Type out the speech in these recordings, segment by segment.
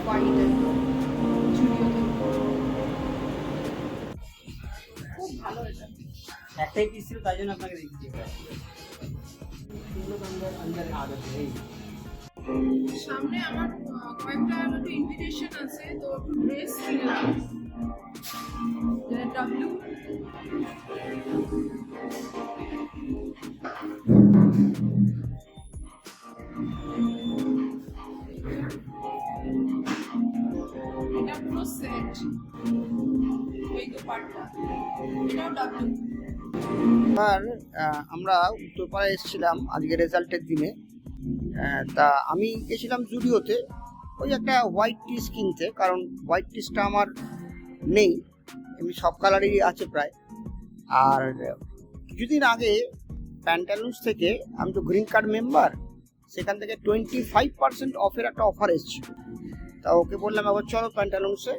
White জুডিওতে খুব ভালো এটা। একটাই পিস ছিল তাই জন্য আপনাকে দেখিয়েছি। সামনে আমার কয়েকটা একটু ইনভিটেশন আছে, তো একটু ড্রেস কিনলাম। ডাব্লিউ এটা পুরো সেট, এই দোপাট্টা, এটাও ডাব্লিউ। আর আমরা উত্তরপাড়ায় এসেছিলাম আজকে রেজাল্টের দিনে। তা আমি গেছিলাম জুডিওতে ওই একটা হোয়াইট টিস কিনতে, কারণ হোয়াইট টিসটা আমার নেই, এমনি সব কালারই আছে প্রায়। আর কিছুদিন আগে প্যান্টালুন্স থেকে, আমি তো গ্রিন কার্ড মেম্বার, সেখান থেকে 25% অফের একটা অফার এসেছিল। তা ওকে বললাম একবার চলো প্যান্টালুন্সে।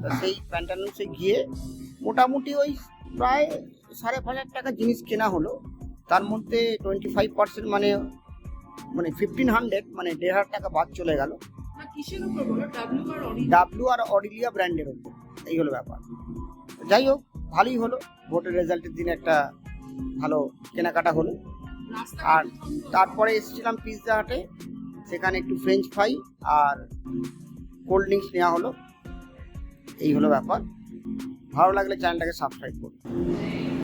তা সেই প্যান্টালুন্সে গিয়ে মোটামুটি ওই প্রায় 5,500 টাকা জিনিস কেনা হলো। তার মধ্যে 25% মানে 1,500, মানে 1,500 টাকা বাদ চলে গেল। না কিসের উপর বলো? ডাব্লিউ আর অরিজিনাল? ডাব্লু আর অডিলিয়া ব্র্যান্ডের ওপর। এই হলো ব্যাপার। যাই হোক, ভালোই হলো, ভোটের রেজাল্টের দিনে একটা ভালো কেনাকাটা হলো। আর তারপরে এসেছিলাম পিৎজা হাটে, সেখানে একটু ফ্রেঞ্চ ফ্রাই আর কোল্ড ড্রিঙ্কস নেওয়া হলো। এই হলো ব্যাপার। ভালো লাগলে চ্যানেলটাকে সাবস্ক্রাইব করুন।